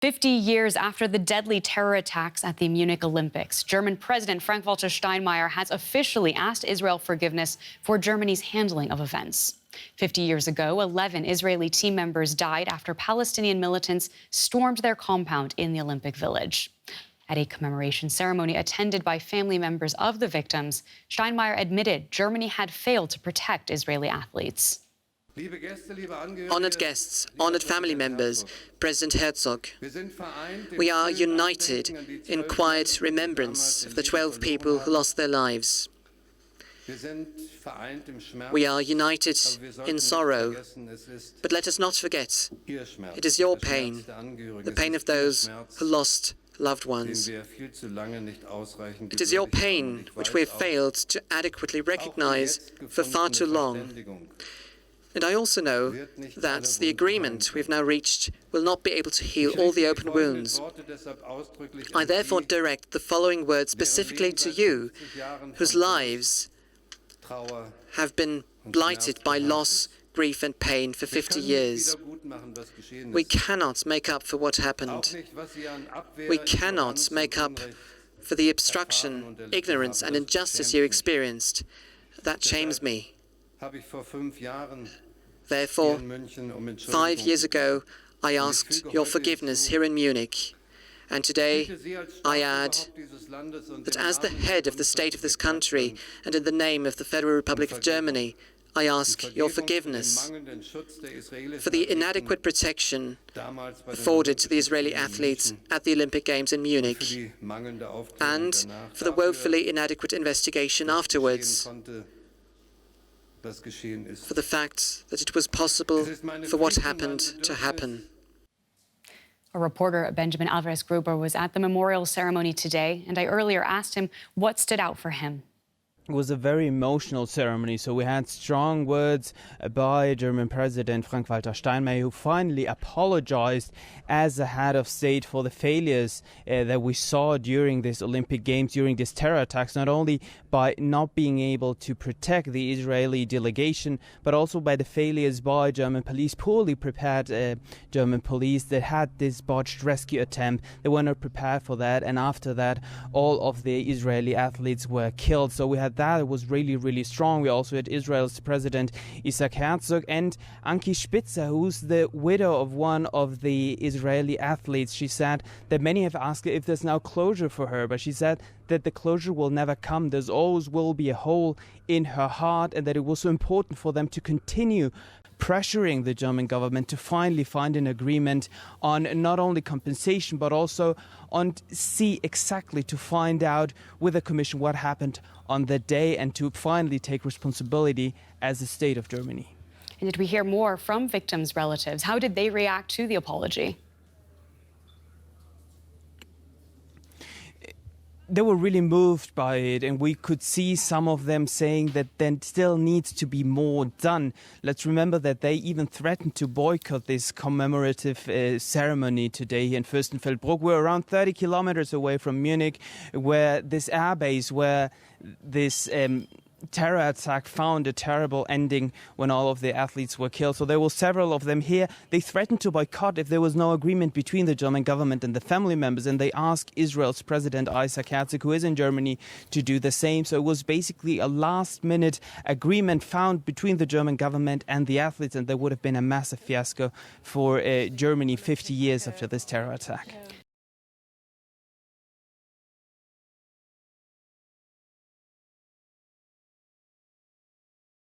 50 years after the deadly terror attacks at the Munich Olympics, German President Frank-Walter Steinmeier has officially asked Israel forgiveness for Germany's handling of events. 50 years ago, 11 Israeli team members died after Palestinian militants stormed their compound in the Olympic Village. At a commemoration ceremony attended by family members of the victims, Steinmeier admitted Germany had failed to protect Israeli athletes. Honored guests, honored family members, President Herzog, we are united in quiet remembrance of the 12 people who lost their lives. We are united in sorrow, but let us not forget, it is your pain, the pain of those who lost loved ones. It is your pain which we have failed to adequately recognize for far too long. And I also know that the agreement we've now reached will not be able to heal all the open wounds. I therefore direct the following words specifically to you, whose lives have been blighted by loss, grief and pain for 50 years. We cannot make up for what happened. We cannot make up for the obstruction, ignorance and injustice you experienced. That shames me. Therefore, 5 years ago, I asked your forgiveness here in Munich. And today, I add that as the head of the state of this country and in the name of the Federal Republic of Germany, I ask your forgiveness for the inadequate protection afforded to the Israeli athletes at the Olympic Games in Munich and for the woefully inadequate investigation afterwards, for the fact that it was possible for what happened to happen. A reporter, Benjamin Alvarez-Gruber, was at the memorial ceremony today, and I earlier asked him what stood out for him. It was a very emotional ceremony, so we had strong words by German President Frank-Walter Steinmeier, who finally apologized as the head of state for the failures that we saw during this Olympic Games, during these terror attacks, not only by not being able to protect the Israeli delegation, but also by the failures by German police, poorly prepared German police that had this botched rescue attempt. They were not prepared for that, and after that, all of the Israeli athletes were killed. So we had that. It was really, really strong. We also had Israel's President Isaac Herzog and Anki Spitzer, who's the widow of one of the Israeli athletes. She said that many have asked her if there's now closure for her, but she said that the closure will never come. There's always will be a hole in her heart, and that it was so important for them to continue pressuring the German government to finally find an agreement on not only compensation but also on see exactly to find out with the Commission what happened on the day and to finally take responsibility as the state of Germany. And did we hear more from victims' relatives? How did they react to the apology? They were really moved by it, and we could see some of them saying that there still needs to be more done. Let's remember that they even threatened to boycott this commemorative ceremony today in Fürstenfeldbruck. We're around 30 kilometers away from Munich, where this airbase, where this terror attack found a terrible ending when all of the athletes were killed. So there were several of them here. They threatened to boycott if there was no agreement between the German government and the family members, and they asked Israel's President Isaac Herzog, who is in Germany, to do the same. So it was basically a last-minute agreement found between the German government and the athletes, and there would have been a massive fiasco for Germany 50 years after this terror attack.